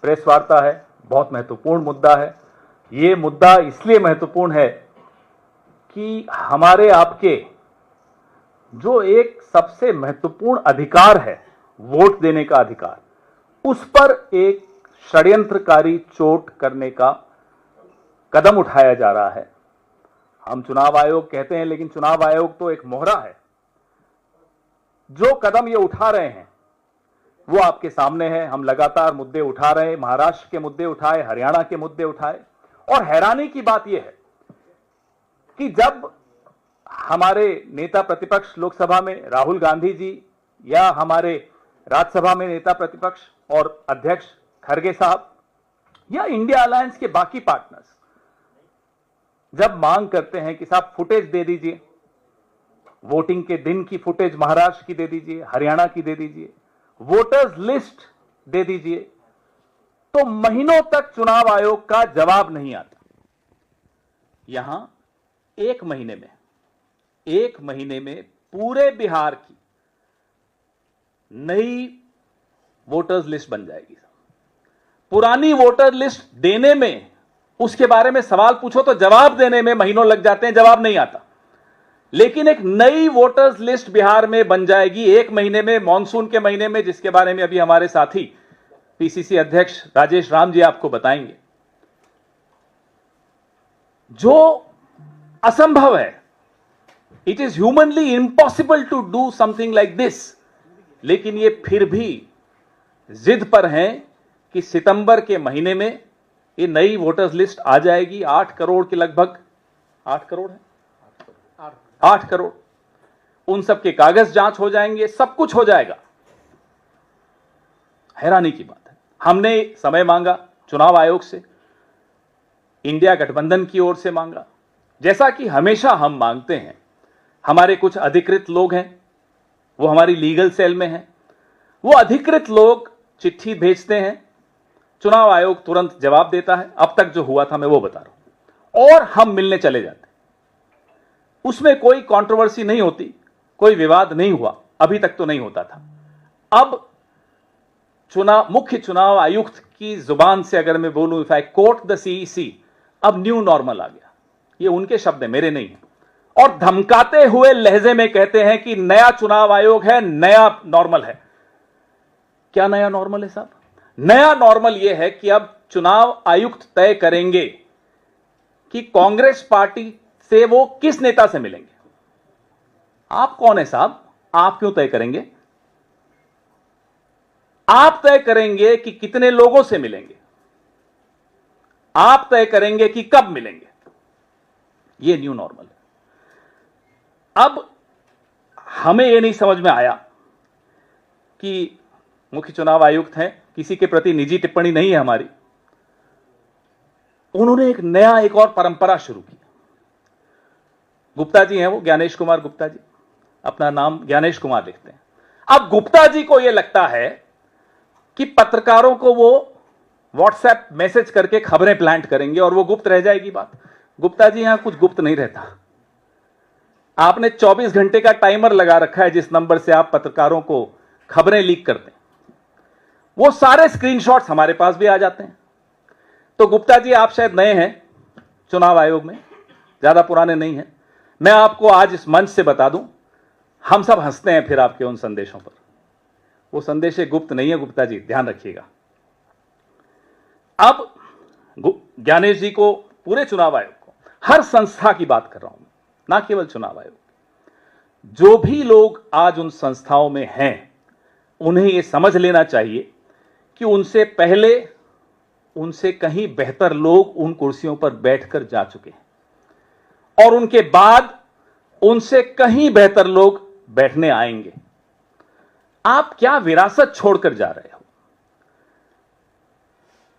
Press वार्ता है, बहुत महत्वपूर्ण मुद्दा है। ये मुद्दा इसलिए महत्वपूर्ण है कि हमारे आपके जो एक सबसे महत्वपूर्ण अधिकार है, वोट देने का अधिकार, उस पर एक षड्यंत्रकारी चोट करने का कदम उठाया जा रहा है। हम चुनाव आयोग कहते हैं, लेकिन चुनाव आयोग तो एक मोहरा है। जो कदम ये उठा रहे हैं वो आपके सामने है। हम लगातार मुद्दे उठा रहे हैं, महाराष्ट्र के मुद्दे उठाए, हरियाणा के मुद्दे उठाए, और हैरानी की बात यह है कि जब हमारे नेता प्रतिपक्ष लोकसभा में राहुल गांधी जी या हमारे राज्यसभा में नेता प्रतिपक्ष और अध्यक्ष खड़गे साहब या इंडिया अलायंस के बाकी पार्टनर्स जब मांग करते हैं कि साहब फुटेज दे दीजिए, वोटिंग के दिन की फुटेज महाराष्ट्र की दे दीजिए, हरियाणा की दे दीजिए, वोटर्स लिस्ट दे दीजिए, तो महीनों तक चुनाव आयोग का जवाब नहीं आता। यहां एक महीने में पूरे बिहार की नई वोटर्स लिस्ट बन जाएगी। पुरानी वोटर लिस्ट देने में, उसके बारे में सवाल पूछो तो जवाब देने में महीनों लग जाते हैं, जवाब नहीं आता। लेकिन एक नई वोटर्स लिस्ट बिहार में बन जाएगी एक महीने में, मॉनसून के महीने में, जिसके बारे में अभी हमारे साथी पीसीसी अध्यक्ष राजेश राम जी आपको बताएंगे। जो असंभव है, it is humanly impossible to do something like this, लेकिन ये फिर भी जिद पर हैं कि सितंबर के महीने में ये नई वोटर्स लिस्ट आ जाएगी। 8 करोड़ के लगभग, 8 करोड़ है, 8 करोड़, उन सब के कागज जांच हो जाएंगे, सब कुछ हो जाएगा। हैरानी की बात है, हमने समय मांगा चुनाव आयोग से, इंडिया गठबंधन की ओर से मांगा, जैसा कि हमेशा हम मांगते हैं। हमारे कुछ अधिकृत लोग हैं, वो हमारी लीगल सेल में हैं, वो अधिकृत लोग चिट्ठी भेजते हैं, चुनाव आयोग तुरंत जवाब देता है। अब तक जो हुआ था मैं वो बता रहा हूं, और हम मिलने चले जाते हैं। उसमें कोई कंट्रोवर्सी नहीं होती, कोई विवाद नहीं हुआ, अभी तक तो नहीं होता था। अब मुख्य चुनाव आयुक्त की जुबान से अगर मैं बोलूं, if I quote the CEC, अब न्यू नॉर्मल आ गया। ये उनके शब्द है, मेरे नहीं है। और धमकाते हुए लहजे में कहते हैं कि नया चुनाव आयोग है, नया नॉर्मल है। क्या नया नॉर्मल है साहब? नया नॉर्मल यह है कि अब चुनाव आयुक्त तय करेंगे कि कांग्रेस पार्टी से वो किस नेता से मिलेंगे। आप कौन है साहब? आप क्यों तय करेंगे? आप तय करेंगे कि कितने लोगों से मिलेंगे, आप तय करेंगे कि कब मिलेंगे। ये न्यू नॉर्मल है। अब हमें यह नहीं समझ में आया कि मुख्य चुनाव आयुक्त हैं, किसी के प्रति निजी टिप्पणी नहीं है हमारी, उन्होंने एक और परंपरा शुरू की। गुप्ता जी हैं वो, ज्ञानेश कुमार गुप्ता जी, अपना नाम ज्ञानेश कुमार लिखते हैं। अब गुप्ता जी को यह लगता है कि पत्रकारों को वो व्हाट्सएप मैसेज करके खबरें प्लांट करेंगे और वो गुप्त रह जाएगी बात। गुप्ता जी, यहां कुछ गुप्त नहीं रहता। आपने 24 घंटे का टाइमर लगा रखा है जिस नंबर से आप पत्रकारों को खबरें लीक करते हैं, वो सारे स्क्रीनशॉट्स हमारे पास भी आ जाते हैं। तो गुप्ता जी, आप शायद नए हैं चुनाव आयोग में, ज्यादा पुराने नहीं हैं। मैं आपको आज इस मंच से बता दूं, हम सब हंसते हैं फिर आपके उन संदेशों पर। वो संदेश गुप्त नहीं है गुप्ता जी, ध्यान रखिएगा। अब ज्ञानेश जी को, पूरे चुनाव आयोग को, हर संस्था की बात कर रहा हूं, ना केवल चुनाव आयोग, जो भी लोग आज उन संस्थाओं में हैं, उन्हें यह समझ लेना चाहिए कि उनसे पहले, उनसे कहीं बेहतर लोग उन कुर्सियों पर बैठकर जा चुके हैं और उनके बाद उनसे कहीं बेहतर लोग बैठने आएंगे। आप क्या विरासत छोड़कर जा रहे हो?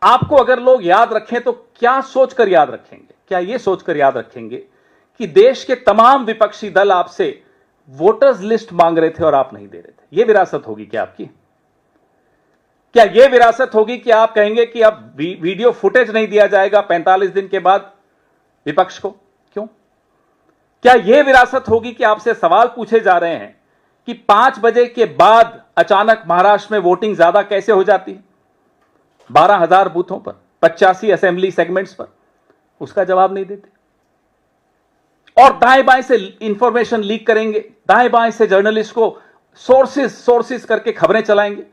आपको अगर लोग याद रखें तो क्या सोचकर याद रखेंगे? क्या यह सोचकर याद रखेंगे कि देश के तमाम विपक्षी दल आपसे वोटर्स लिस्ट मांग रहे थे और आप नहीं दे रहे थे? यह विरासत होगी क्या आपकी? क्या यह विरासत होगी कि आप कहेंगे कि अब वीडियो फुटेज नहीं दिया जाएगा 45 दिन के बाद विपक्ष को? क्यों? क्या यह विरासत होगी कि आपसे सवाल पूछे जा रहे हैं कि 5 बजे के बाद अचानक महाराष्ट्र में वोटिंग ज्यादा कैसे हो जाती है? 12,000 बूथों पर, 85 असेंबली सेगमेंट्स पर, उसका जवाब नहीं देते। और दाएं बाएं से इंफॉर्मेशन लीक करेंगे, दाएं बाएं से जर्नलिस्ट को सोर्सेस करके खबरें चलाएंगे।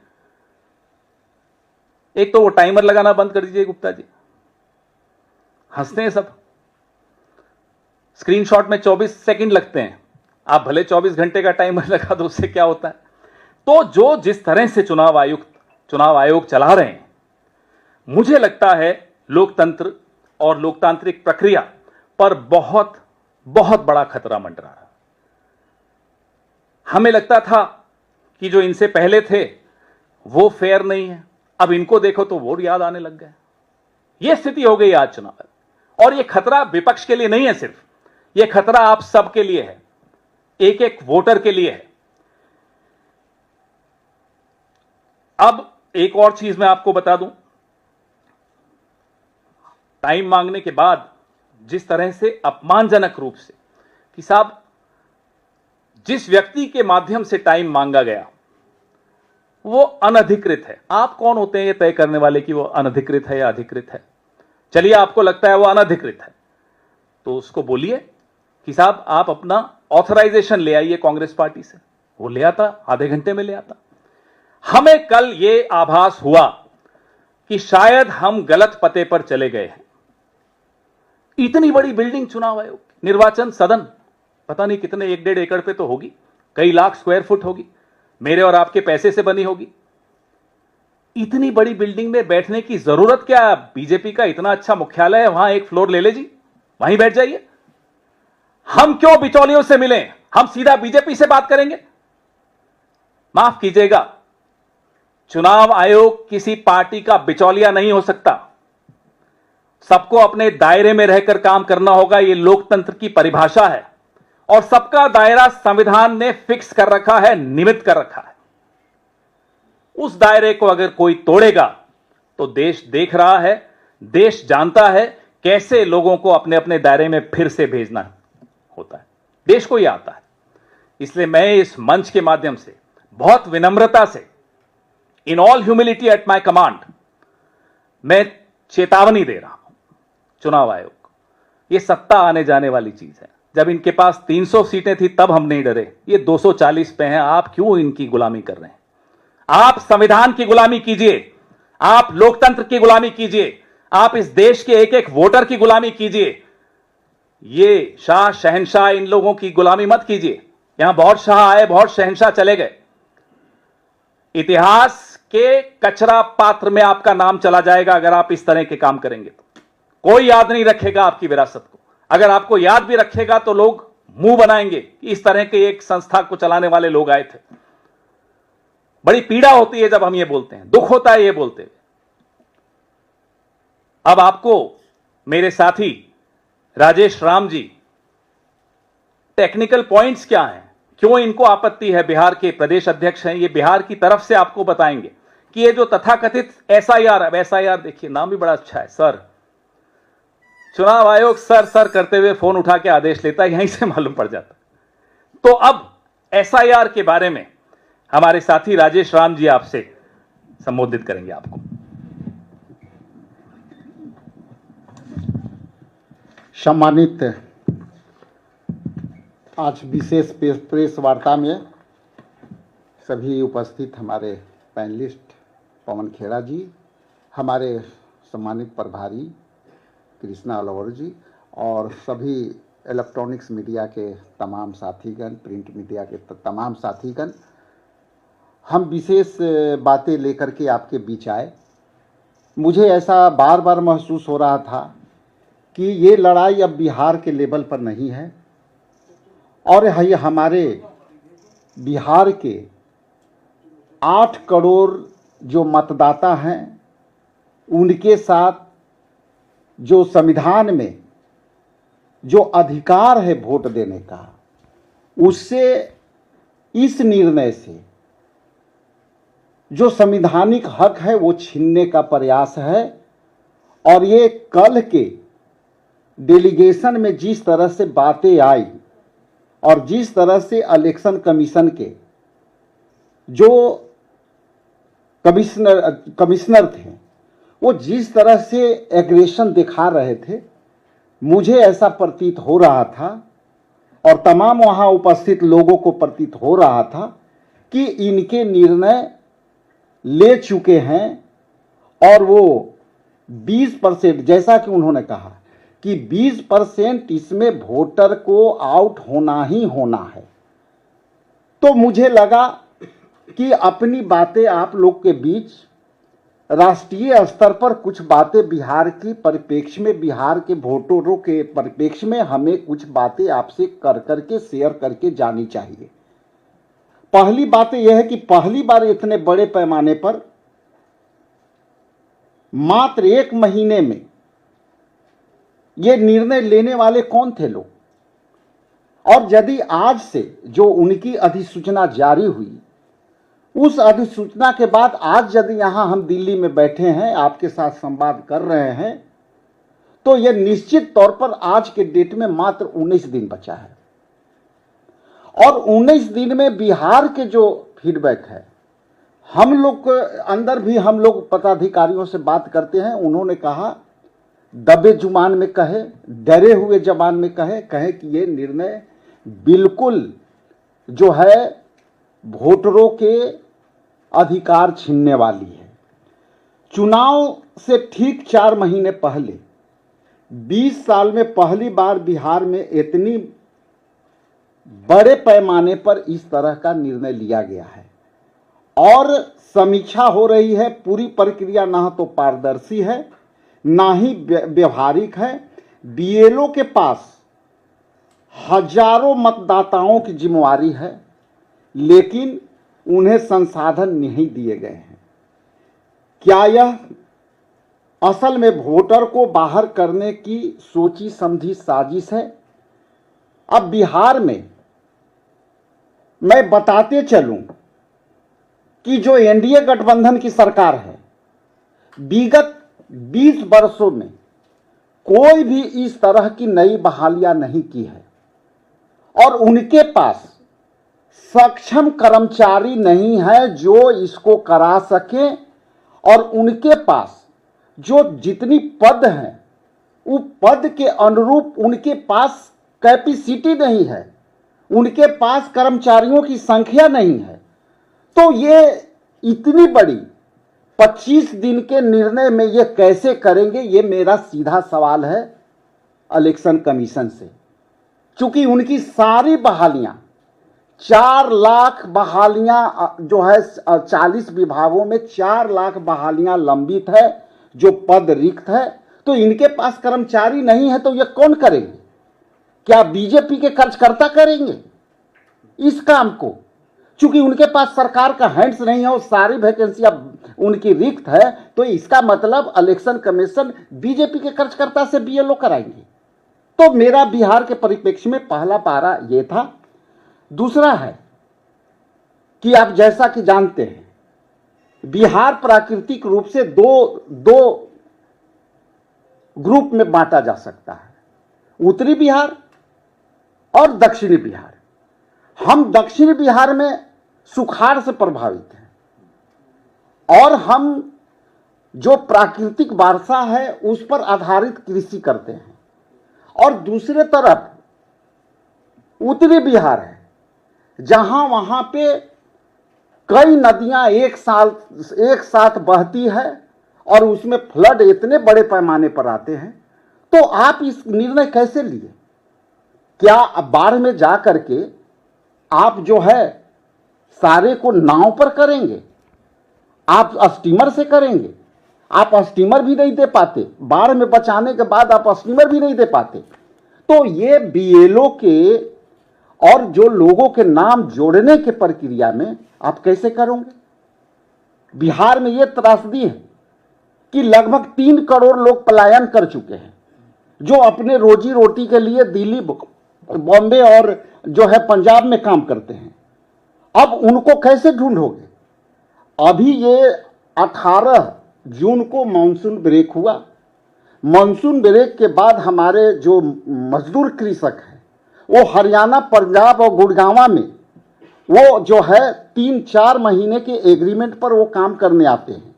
एक तो वो टाइमर लगाना बंद कर दीजिए गुप्ता जी, हंसते हैं सब। स्क्रीनशॉट में 24 सेकंड लगते हैं, आप भले 24 घंटे का टाइमर लगा दो, उससे क्या होता है। तो जो जिस तरह से चुनाव आयोग चला रहे हैं, मुझे लगता है लोकतंत्र और लोकतांत्रिक प्रक्रिया पर बहुत बहुत बड़ा खतरा मंडरा रहा। हमें लगता था कि जो इनसे पहले थे वो फेयर नहीं है, अब इनको देखो तो वोट याद आने लग गए। यह स्थिति हो गई आज चुनाव। और यह खतरा विपक्ष के लिए नहीं है सिर्फ, यह खतरा आप सबके लिए है, एक एक वोटर के लिए है। अब एक और चीज मैं आपको बता दूं, टाइम मांगने के बाद जिस तरह से अपमानजनक रूप से कि साहब जिस व्यक्ति के माध्यम से टाइम मांगा गया वो अनधिकृत है। आप कौन होते हैं ये तय करने वाले कि वो अनधिकृत है या अधिकृत है? चलिए आपको लगता है वो अनधिकृत है तो उसको बोलिए कि साहब आप अपना ऑथराइजेशन ले आइए कांग्रेस पार्टी से। वो ले आता, आधे घंटे में ले आता। हमें कल ये आभास हुआ कि शायद हम गलत पते पर चले गए हैं। इतनी बड़ी बिल्डिंग चुनाव आयोग, निर्वाचन सदन, पता नहीं कितने 1-1.5 एकड़ पे तो होगी, कई लाख स्क्वायर फुट होगी, मेरे और आपके पैसे से बनी होगी। इतनी बड़ी बिल्डिंग में बैठने की जरूरत क्या? बीजेपी का इतना अच्छा मुख्यालय है, वहां एक फ्लोर ले ले जी, वहीं बैठ जाइए। हम क्यों बिचौलियों से मिलें? हम सीधा बीजेपी से बात करेंगे। माफ कीजिएगा, चुनाव आयोग किसी पार्टी का बिचौलिया नहीं हो सकता। सबको अपने दायरे में रहकर काम करना होगा, यह लोकतंत्र की परिभाषा है। और सबका दायरा संविधान ने फिक्स कर रखा है, नियमित कर रखा है। उस दायरे को अगर कोई तोड़ेगा तो देश देख रहा है, देश जानता है कैसे लोगों को अपने अपने दायरे में फिर से भेजना होता है। देश को यह आता है। इसलिए मैं इस मंच के माध्यम से बहुत विनम्रता से, in all humility at my command, मैं चेतावनी दे रहा हूं चुनाव आयोग को। यह सत्ता आने जाने वाली चीज है। जब इनके पास 300 सीटें थी तब हम नहीं डरे, ये 240 पे हैं। आप क्यों इनकी गुलामी कर रहे हैं? आप संविधान की गुलामी कीजिए, आप लोकतंत्र की गुलामी कीजिए, आप इस देश के एक एक वोटर की गुलामी कीजिए। ये शाह शहंशाह इन लोगों की गुलामी मत कीजिए। यहां बहुत शाह आए, बहुत शहंशाह चले गए। इतिहास के कचरा पात्र में आपका नाम चला जाएगा अगर आप इस तरह के काम करेंगे तो। कोई याद नहीं रखेगा आपकी विरासत को। अगर आपको याद भी रखेगा तो लोग मुंह बनाएंगे कि इस तरह के एक संस्था को चलाने वाले लोग आए थे। बड़ी पीड़ा होती है जब हम ये बोलते हैं, दुख होता है ये बोलते हुए। अब आपको मेरे साथी राजेश राम जी टेक्निकल पॉइंट्स क्या हैं, क्यों इनको आपत्ति है, बिहार के प्रदेश अध्यक्ष हैं, ये बिहार की तरफ से आपको बताएंगे कि ये जो तथाकथित एसआईआर, अब एसआईआर देखिए नाम भी बड़ा अच्छा है, सर। चुनाव आयोग सर करते हुए फोन उठा के आदेश लेता है, यहीं से मालूम पड़ जाता। तो अब एसआईआर के बारे में हमारे साथी राजेश राम जी आपसे संबोधित करेंगे आपको। सम्मानित आज विशेष प्रेस वार्ता में सभी उपस्थित हमारे पैनलिस्ट पवन खेड़ा जी, हमारे सम्मानित प्रभारी कृष्णा अलवर जी और सभी इलेक्ट्रॉनिक्स मीडिया के तमाम साथीगण, प्रिंट मीडिया के तमाम साथीगण, हम विशेष बातें लेकर के आपके बीच आए। मुझे ऐसा बार बार महसूस हो रहा था कि ये लड़ाई अब बिहार के लेवल पर नहीं है और ये हमारे बिहार के 8 करोड़ जो मतदाता हैं उनके साथ जो संविधान में जो अधिकार है वोट देने का, उससे इस निर्णय से जो संवैधानिक हक है वो छीनने का प्रयास है। और ये कल के डेलीगेशन में जिस तरह से बातें आई और जिस तरह से इलेक्शन कमीशन के जो कमिश्नर थे वो जिस तरह से एग्रेशन दिखा रहे थे, मुझे ऐसा प्रतीत हो रहा था और तमाम वहां उपस्थित लोगों को प्रतीत हो रहा था कि इनके निर्णय ले चुके हैं और वो 20%, जैसा कि उन्होंने कहा कि 20% इसमें वोटर को आउट होना ही होना है। तो मुझे लगा कि अपनी बातें आप लोग के बीच राष्ट्रीय स्तर पर कुछ बातें बिहार की परिप्रेक्ष्य में, बिहार के वोटरों के परिप्रेक्ष्य में हमें कुछ बातें आपसे कर करके शेयर करके जानी चाहिए। पहली बात यह है कि पहली बार इतने बड़े पैमाने पर मात्र 1 महीने में ये निर्णय लेने वाले कौन थे लोग, और यदि आज से जो उनकी अधिसूचना जारी हुई, उस अधिसूचना के बाद आज यदि यहां हम दिल्ली में बैठे हैं, आपके साथ संवाद कर रहे हैं, तो यह निश्चित तौर पर आज के डेट में मात्र 19 दिन बचा है। और 19 दिन में बिहार के जो फीडबैक है, हम लोग के अंदर भी हम लोग पदाधिकारियों से बात करते हैं, उन्होंने कहा दबे जुबान में कहे, डरे हुए जबान में कहे कि ये निर्णय बिल्कुल जो है वोटरों के अधिकार छीनने वाली है। चुनाव से ठीक 4 महीने पहले 20 साल में पहली बार बिहार में इतनी बड़े पैमाने पर इस तरह का निर्णय लिया गया है और समीक्षा हो रही है। पूरी प्रक्रिया ना तो पारदर्शी है, ना ही व्यवहारिक है। बीएलओ के पास हजारों मतदाताओं की जिम्मेवारी है, लेकिन उन्हें संसाधन नहीं दिए गए हैं। क्या यह असल में वोटर को बाहर करने की सोची समझी साजिश है? अब बिहार में मैं बताते चलूं कि जो एनडीए गठबंधन की सरकार है, विगत 20 वर्षों में कोई भी इस तरह की नई बहालियां नहीं की है और उनके पास सक्षम कर्मचारी नहीं है जो इसको करा सके, और उनके पास जो जितनी पद हैं वो पद के अनुरूप उनके पास कैपेसिटी नहीं है, उनके पास कर्मचारियों की संख्या नहीं है। तो ये इतनी बड़ी 25 दिन के निर्णय में ये कैसे करेंगे, ये मेरा सीधा सवाल है इलेक्शन कमीशन से। चूंकि उनकी सारी बहालियां 4 लाख बहालियां जो है 40 विभागों में 4 लाख बहालियां लंबित है, जो पद रिक्त है, तो इनके पास कर्मचारी नहीं है तो ये कौन करेंगे? क्या बीजेपी के कार्यकर्ता करेंगे इस काम को? चूंकि उनके पास सरकार का हैंड्स नहीं है और सारी वैकेंसियां उनकी रिक्त है, तो इसका मतलब इलेक्शन कमीशन बीजेपी के कार्यकर्ता से बीएलओ कराएंगे। तो मेरा बिहार के परिप्रेक्ष्य में पहला पारा यह था। दूसरा है कि आप जैसा कि जानते हैं, बिहार प्राकृतिक रूप से दो ग्रुप में बांटा जा सकता है, उत्तरी बिहार और दक्षिणी बिहार। हम दक्षिणी बिहार में सुखाड़ से प्रभावित हैं और हम जो प्राकृतिक वर्षा है उस पर आधारित कृषि करते हैं, और दूसरे तरफ उत्तरी बिहार है जहां वहां पे कई नदियां एक साथ बहती है और उसमें फ्लड इतने बड़े पैमाने पर आते हैं। तो आप इस निर्णय कैसे लिए? क्या बाढ़ में जा करके आप जो है सारे को नाव पर करेंगे? आप स्टीमर से करेंगे? आप स्टीमर भी नहीं दे पाते, बाढ़ में बचाने के बाद आप स्टीमर भी नहीं दे पाते। तो ये बीएलओ के और जो लोगों के नाम जोड़ने के प्रक्रिया में आप कैसे करोगे? बिहार में यह त्रासदी है कि लगभग 3 करोड़ लोग पलायन कर चुके हैं, जो अपने रोजी रोटी के लिए दिल्ली, बॉम्बे और जो है पंजाब में काम करते हैं। अब उनको कैसे ढूंढोगे? अभी ये 18 जून को मानसून ब्रेक हुआ। मानसून ब्रेक के बाद हमारे जो मजदूर कृषक हैं वो हरियाणा, पंजाब और गुड़गांव में वो जो है 3-4 महीने के एग्रीमेंट पर वो काम करने आते हैं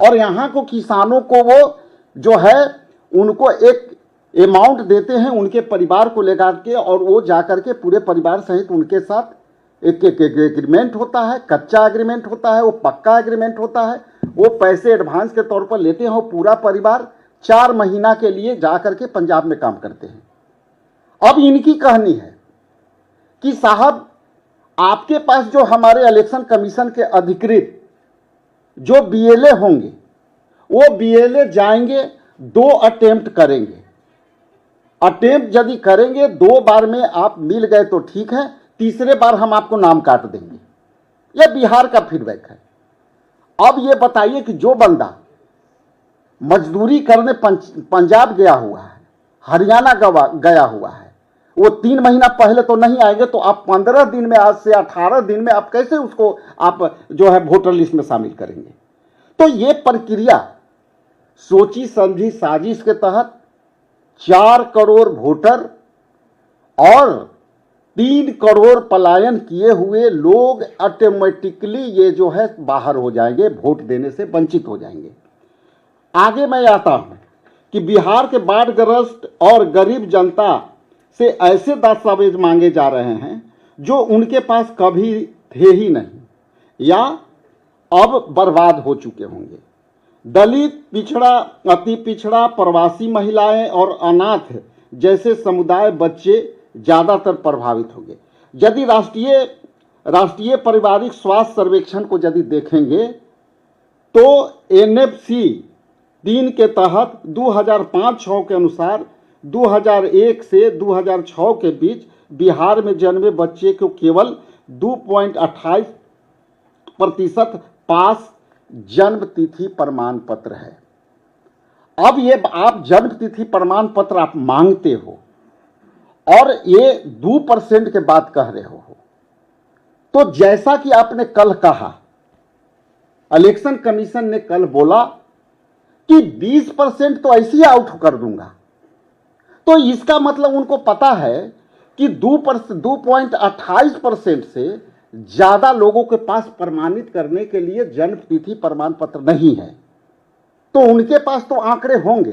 और यहाँ को किसानों को वो जो है उनको एक अमाउंट देते हैं उनके परिवार को लेकर के, और वो जाकर के पूरे परिवार सहित उनके साथ एक एग्रीमेंट होता है, कच्चा एग्रीमेंट होता है, वो पक्का एग्रीमेंट होता है। वो पैसे एडवांस के तौर पर लेते हैं और पूरा परिवार 4 महीना के लिए जाकर के पंजाब में काम करते हैं। अब इनकी कहानी है कि साहब आपके पास जो हमारे इलेक्शन कमीशन के अधिकृत जो बीएलए होंगे, वो बीएलए जाएंगे, 2 अटेम्प्ट करेंगे। अटेम्प्ट यदि करेंगे 2 बार में आप मिल गए तो ठीक है, तीसरे बार हम आपको नाम काट देंगे। यह बिहार का फीडबैक है। अब ये बताइए कि जो बंदा मजदूरी करने पंजाब गया हुआ है, हरियाणा गया हुआ है, वो 3 महीना पहले तो नहीं आएंगे, तो आप 15 दिन में, आज से 18 दिन में आप कैसे उसको आप जो है वोटर लिस्ट में शामिल करेंगे? तो ये प्रक्रिया सोची समझी साजिश के तहत 4 करोड़ वोटर और 3 करोड़ पलायन किए हुए लोग ऑटोमेटिकली ये जो है बाहर हो जाएंगे, वोट देने से वंचित हो जाएंगे। आगे मैं आता हूं कि बिहार के बाढ़ग्रस्त और गरीब जनता से ऐसे दस्तावेज मांगे जा रहे हैं जो उनके पास कभी थे ही नहीं या अब बर्बाद हो चुके होंगे। दलित, पिछड़ा, अति पिछड़ा, प्रवासी महिलाएं और अनाथ जैसे समुदाय बच्चे ज़्यादातर प्रभावित होंगे। यदि राष्ट्रीय पारिवारिक स्वास्थ्य सर्वेक्षण को यदि देखेंगे तो NFC 3 के तहत 2005-06 के अनुसार 2001 से 2006 के बीच बिहार में जन्मे बच्चे को केवल 2.28% पास जन्म तिथि प्रमाण पत्र है। अब ये आप जन्म तिथि प्रमाण पत्र आप मांगते हो और ये 2% के बात कह रहे हो, तो जैसा कि आपने कल कहा, इलेक्शन कमीशन ने कल बोला कि 20% तो ऐसे ही आउट कर दूंगा, तो इसका मतलब उनको पता है कि 2.28% से ज्यादा लोगों के पास प्रमाणित करने के लिए जन्म तिथि प्रमाण पत्र नहीं है। तो उनके पास तो आंकड़े होंगे,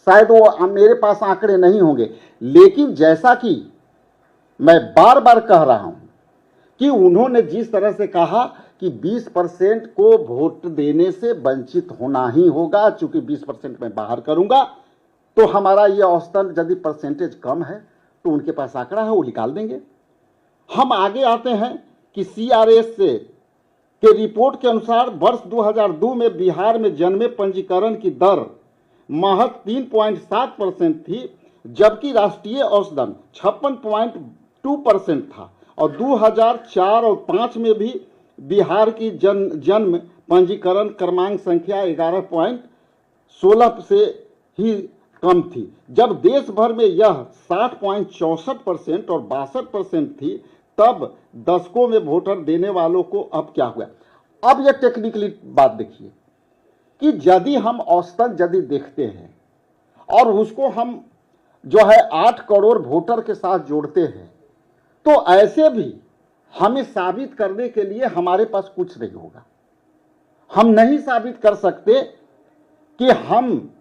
शायद वो मेरे पास आंकड़े नहीं होंगे, लेकिन जैसा कि मैं बार बार कह रहा हूं कि उन्होंने जिस तरह से कहा कि 20% को वोट देने से वंचित होना ही होगा, चूंकि 20% मैं बाहर करूंगा, तो हमारा ये औसतन यदि परसेंटेज कम है तो उनके पास आंकड़ा है, वो निकाल देंगे। हम आगे आते हैं कि CRS के रिपोर्ट के अनुसार वर्ष 2002 में बिहार में जन्मे पंजीकरण की दर महज 3.7% थी, जबकि राष्ट्रीय औसतन 56.2% था। और 2004 और 5 में भी बिहार की जन्म पंजीकरण क्रमांक संख्या 11.16 से ही कम थी, जब देश भर में यह 60.64% और 62% थी। तब दशकों में वोटर देने वालों को अब क्या हुआ? अब यह टेक्निकली बात देखिए कि यदि हम औसतन यदि देखते हैं और उसको हम जो है 8 करोड़ वोटर के साथ जोड़ते हैं, तो ऐसे भी हमें साबित करने के लिए हमारे पास कुछ नहीं होगा। हम नहीं साबित कर सकते कि हम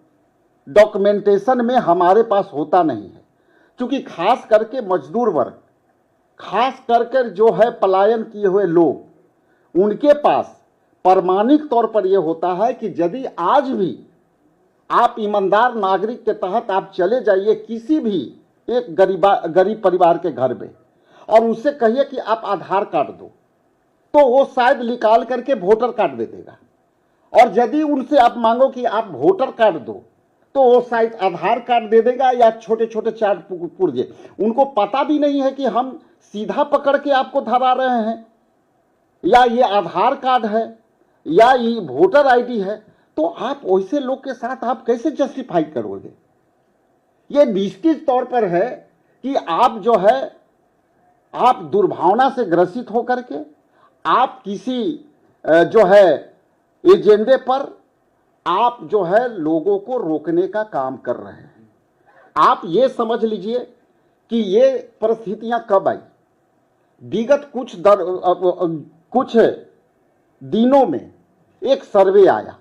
डॉक्यूमेंटेशन में हमारे पास होता नहीं है, क्योंकि खास करके मजदूर वर्ग, खास करके जो है पलायन किए हुए लोग, उनके पास प्रमाणिक तौर पर यह होता है कि यदि आज भी आप ईमानदार नागरिक के तहत आप चले जाइए किसी भी एक गरीब परिवार के घर में और उससे कहिए कि आप आधार कार्ड दो, तो वो शायद निकाल करके वोटर कार्ड दे देगा। और यदि उनसे आप मांगो कि आप वोटर कार्ड दो, तो वो शायद आधार कार्ड दे देगा या छोटे छोटे चार्ट पुर्जे। उनको पता भी नहीं है कि हम सीधा पकड़ के आपको धरा रहे हैं या ये आधार कार्ड है या ये वोटर आईडी है। तो आप वैसे लोग के साथ आप कैसे जस्टिफाई करोगे? ये निश्चित तौर पर है कि आप जो है आप दुर्भावना से ग्रसित होकर के आप किसी जो है एजेंडे पर आप जो है लोगों को रोकने का काम कर रहे हैं। आप ये समझ लीजिए कि ये परिस्थितियां कब आई। विगत कुछ दिनों में एक सर्वे आया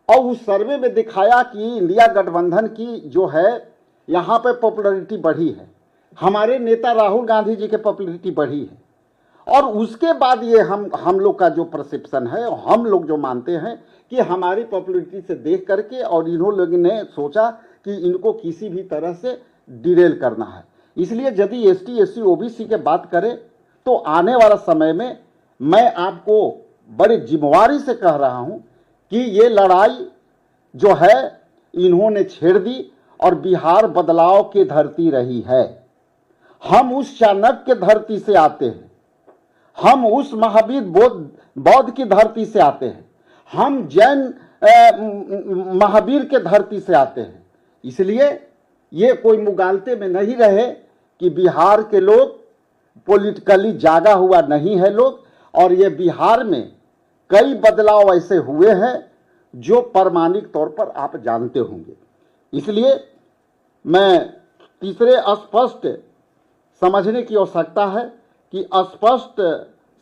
और उस सर्वे में दिखाया कि इंडिया गठबंधन की जो है यहाँ पे पॉपुलैरिटी बढ़ी है, हमारे नेता राहुल गांधी जी की पॉपुलैरिटी बढ़ी है। और उसके बाद ये हम लोग का जो परसेप्शन है, हम लोग जो मानते हैं कि हमारी पॉपुलैरिटी से देख करके और इन्हों लोगों ने सोचा कि इनको किसी भी तरह से डिरेल करना है। इसलिए यदि एसटी एससी ओबीसी के बात करें तो आने वाला समय में मैं आपको बड़ी जिम्मेवारी से कह रहा हूं कि ये लड़ाई जो है इन्होंने छेड़ दी और बिहार बदलाव की धरती रही है। हम उस चाणक्य धरती से आते हैं, हम उस महावीर बौद्ध की धरती से आते हैं, हम जैन महावीर के धरती से आते हैं। इसलिए ये कोई मुगालते में नहीं रहे कि बिहार के लोग पॉलिटिकली जागा हुआ नहीं है लोग, और ये बिहार में कई बदलाव ऐसे हुए हैं जो प्रामाणिक तौर पर आप जानते होंगे। इसलिए मैं तीसरे स्पष्ट समझने की आवश्यकता है कि स्पष्ट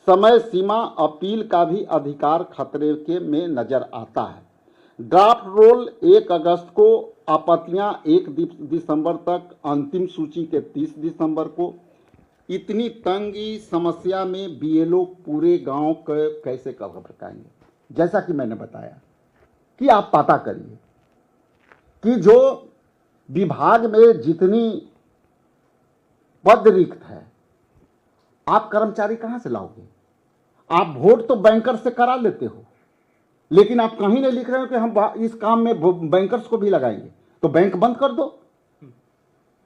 समय सीमा अपील का भी अधिकार खतरे के में नजर आता है। ड्राफ्ट रोल 1 अगस्त को, आपत्तियां 1 दिसंबर तक, अंतिम सूची के 30 दिसंबर को। इतनी तंगी समस्या में बीएलओ पूरे गांव के कैसे कवर कराएंगे? जैसा कि मैंने बताया कि आप पता करिए कि जो विभाग में जितनी पद रिक्त है, आप कर्मचारी कहां से लाओगे? आप वोट तो बैंकर से करा लेते हो, लेकिन आप कहीं नहीं लिख रहे हो कि हम इस काम में बैंकर्स को भी लगाएंगे। तो बैंक बंद कर दो,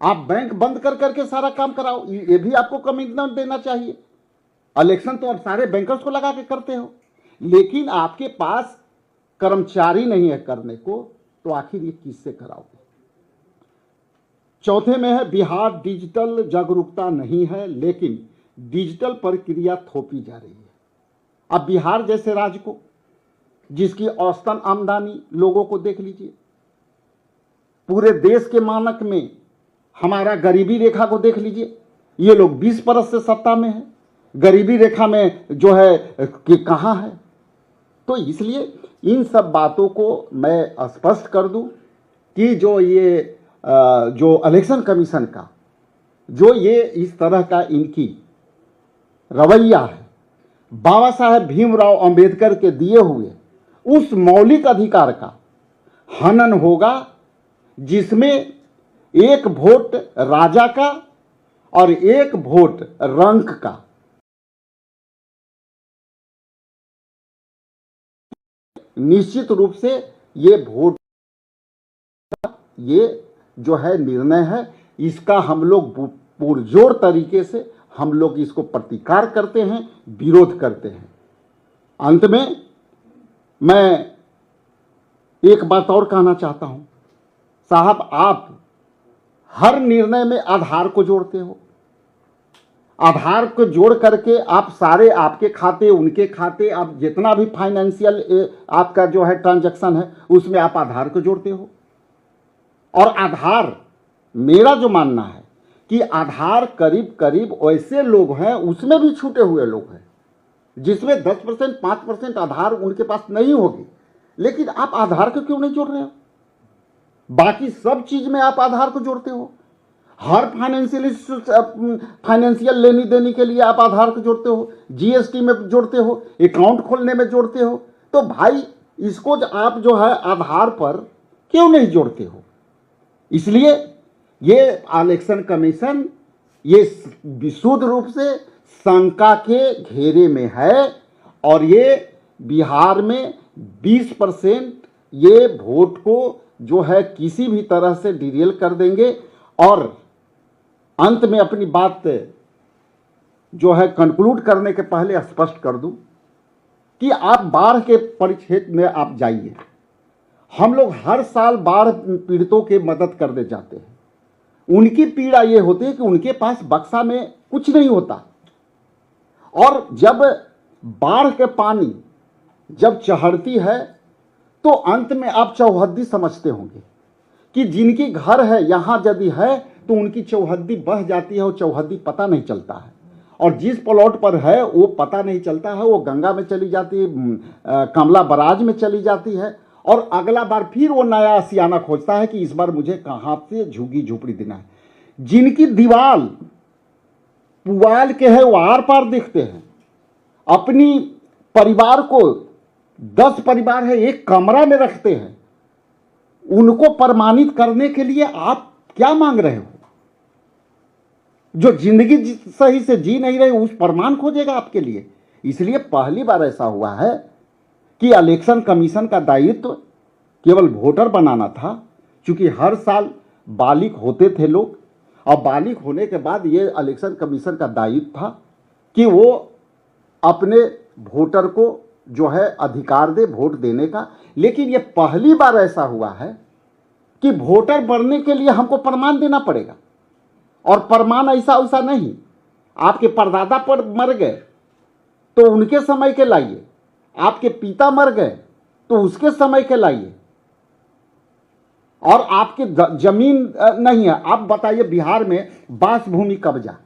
आप बैंक बंद कर करके सारा काम कराओ। ये भी आपको कमिटमेंट देना चाहिए। इलेक्शन तो आप सारे बैंकर्स को लगा के करते हो, लेकिन आपके पास कर्मचारी नहीं है करने को, तो आखिर ये किससे कराओगे? चौथे में है बिहार डिजिटल जागरूकता नहीं है, लेकिन डिजिटल प्रक्रिया थोपी जा रही है। अब बिहार जैसे राज्य को, जिसकी औसतन आमदनी लोगों को देख लीजिए, पूरे देश के मानक में हमारा गरीबी रेखा को देख लीजिए, ये लोग 20 बरस से सत्ता में है, गरीबी रेखा में जो है कि कहाँ है। तो इसलिए इन सब बातों को मैं स्पष्ट कर दूं कि जो इलेक्शन कमीशन का जो ये इस तरह का इनकी रवैया है, बाबा साहेब भीमराव अंबेडकर के दिए हुए उस मौलिक अधिकार का हनन होगा, जिसमें 1 वोट राजा का और 1 वोट रंक का। निश्चित रूप से ये वोट, ये जो है निर्णय है, इसका हम लोग पुरजोर तरीके से हम लोग इसको प्रतिकार करते हैं, विरोध करते हैं। अंत में मैं एक बात और कहना चाहता हूं साहब, आप हर निर्णय में आधार को जोड़ते हो। आधार को जोड़ करके आप सारे आपके खाते, उनके खाते, आप जितना भी फाइनेंशियल आपका जो है ट्रांजैक्शन है, उसमें आप आधार को जोड़ते हो। और आधार, मेरा जो मानना है कि आधार करीब करीब ऐसे लोग हैं, उसमें भी छूटे हुए लोग हैं, जिसमें 10% 5% आधार उनके पास नहीं होगी, लेकिन आप आधार को क्यों नहीं जोड़ रहे हो? बाकी सब चीज में आप आधार को जोड़ते हो। हर फाइनेंशियल लेनी देनी के लिए आप आधार को जोड़ते हो, जीएसटी में जोड़ते हो, अकाउंट खोलने में जोड़ते हो। तो भाई इसको आप जो है आधार पर क्यों नहीं जोड़ते हो? इसलिए ये इलेक्शन कमीशन ये विशुद्ध रूप से शंका के घेरे में है, और ये बिहार में 20% ये वोट को जो है किसी भी तरह से डिरेल कर देंगे। और अंत में अपनी बात जो है कंक्लूड करने के पहले स्पष्ट कर दूं कि आप बाढ़ के परिक्षेत्र में आप जाइए, हम लोग हर साल बाढ़ पीड़ितों की मदद करने जाते हैं। उनकी पीड़ा ये होती है कि उनके पास बक्सा में कुछ नहीं होता, और जब बाढ़ के पानी जब चढ़ती है तो अंत में आप चौहद्दी समझते होंगे कि जिनकी घर है यहाँ यदि है तो उनकी चौहद्दी बह जाती है, और चौहद्दी पता नहीं चलता है, और जिस प्लॉट पर है वो पता नहीं चलता है, वो गंगा में चली जाती है, कमला बराज में चली जाती है, और अगला बार फिर वो नया सियाना खोजता है कि इस बार मुझे कहां से झुग्गी झोपड़ी देना है। जिनकी दीवार पुआल के है वो आर पार देखते हैं, अपनी परिवार को 10 परिवार है एक कमरा में रखते हैं, उनको प्रमाणित करने के लिए आप क्या मांग रहे हो? जो जिंदगी सही से जी नहीं रहे उस प्रमाण खोजेगा आपके लिए। इसलिए पहली बार ऐसा हुआ है कि इलेक्शन कमीशन का दायित्व केवल वोटर बनाना था, क्योंकि हर साल बालिग होते थे लोग, और बालिग होने के बाद ये इलेक्शन कमीशन का दायित्व था कि वो अपने वोटर को जो है अधिकार दे वोट देने का। लेकिन ये पहली बार ऐसा हुआ है कि वोटर बनने के लिए हमको प्रमाण देना पड़ेगा, और प्रमाण ऐसा वैसा नहीं, आपके परदादा पर मर गए तो उनके समय के लाइए, आपके पिता मर गए तो उसके समय के लाइए, और आपके जमीन नहीं है। आप बताइए बिहार में बास भूमि कब्जा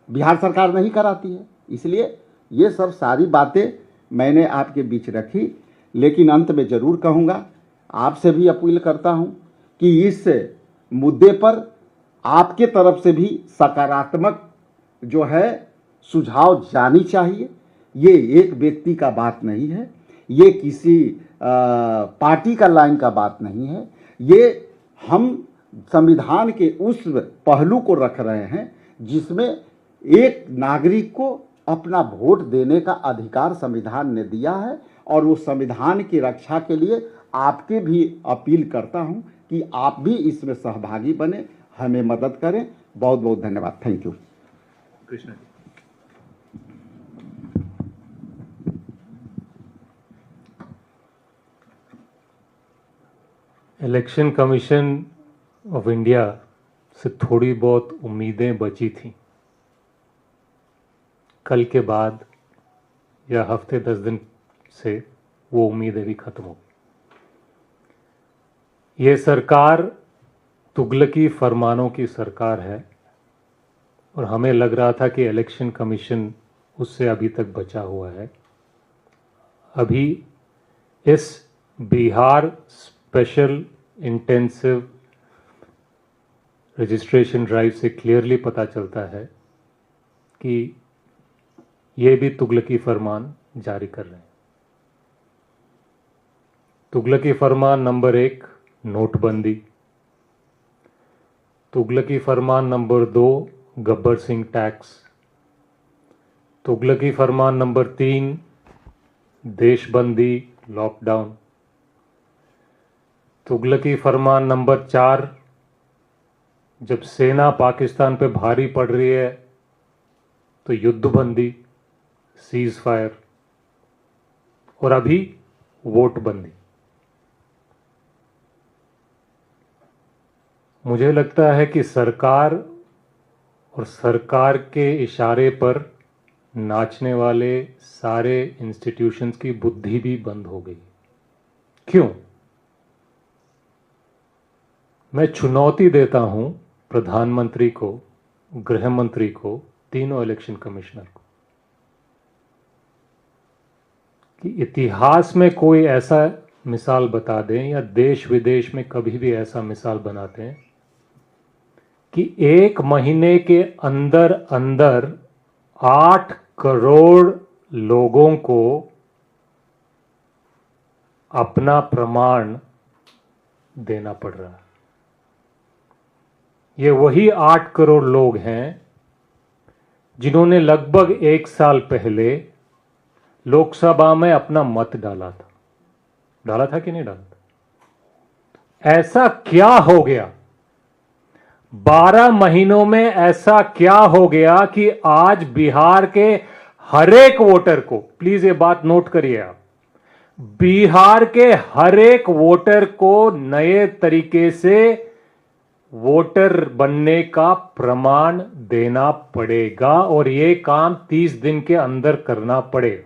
बिहार सरकार नहीं कराती है। इसलिए ये सब सारी बातें मैंने आपके बीच रखी, लेकिन अंत में जरूर कहूँगा, आपसे भी अपील करता हूँ कि इस मुद्दे पर आपके तरफ से भी सकारात्मक जो है सुझाव जानी चाहिए। ये एक व्यक्ति का बात नहीं है, ये किसी पार्टी का लाइन का बात नहीं है, ये हम संविधान के उस पहलू को रख रहे हैं जिसमें एक नागरिक को अपना वोट देने का अधिकार संविधान ने दिया है, और वो संविधान की रक्षा के लिए आपके भी अपील करता हूं कि आप भी इसमें सहभागी बने, हमें मदद करें। बहुत बहुत धन्यवाद। Thank you. Krishna ji. Election commission of India से थोड़ी बहुत उम्मीदें बची थीं। कल के बाद या हफ्ते 10 दिन से वो उम्मीदें भी खत्म हो गई। ये सरकार तुगलकी फरमानों की सरकार है, और हमें लग रहा था कि इलेक्शन कमीशन उससे अभी तक बचा हुआ है। अभी इस Bihar special intensive registration drive से क्लियरली पता चलता है कि ये भी तुगलकी फरमान जारी कर रहे हैं। तुगलकी फरमान नंबर 1 नोटबंदी, तुगलकी फरमान नंबर 2 गब्बर सिंह टैक्स, तुगलकी फरमान नंबर 3 देशबंदी लॉकडाउन, तुगलकी फरमान नंबर 4 जब सेना पाकिस्तान पे भारी पड़ रही है तो युद्धबंदी सीज फायर, और अभी वोट बंदी। मुझे लगता है कि सरकार और सरकार के इशारे पर नाचने वाले सारे इंस्टीट्यूशंस की बुद्धि भी बंद हो गई। क्यों? मैं चुनौती देता हूं प्रधानमंत्री को, गृह मंत्री को, तीनों इलेक्शन कमिश्नर को, कि इतिहास में कोई ऐसा मिसाल बता दें या देश विदेश में कभी भी ऐसा मिसाल बनाते हैं कि 1 महीने के अंदर अंदर 8 करोड़ लोगों को अपना प्रमाण देना पड़ रहा है। ये वही 8 करोड़ लोग हैं जिन्होंने लगभग 1 साल पहले लोकसभा में अपना मत डाला था। डाला था कि नहीं डाला था? ऐसा क्या हो गया 12 महीनों में? ऐसा क्या हो गया कि आज बिहार के हर एक वोटर को, प्लीज ये बात नोट करिए आप, बिहार के हर एक वोटर को नए तरीके से वोटर बनने का प्रमाण देना पड़ेगा, और ये काम 30 दिन के अंदर करना पड़ेगा।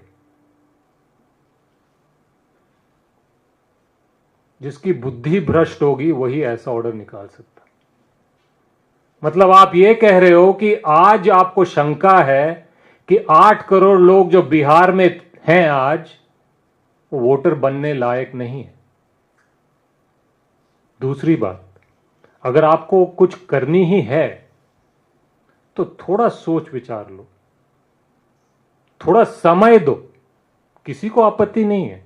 जिसकी बुद्धि भ्रष्ट होगी वही ऐसा ऑर्डर निकाल सकता। मतलब आप ये कह रहे हो कि आज आपको शंका है कि 8 करोड़ लोग जो बिहार में हैं आज, वो वोटर बनने लायक नहीं है। दूसरी बात, अगर आपको कुछ करनी ही है तो थोड़ा सोच विचार लो, थोड़ा समय दो, किसी को आपत्ति नहीं है।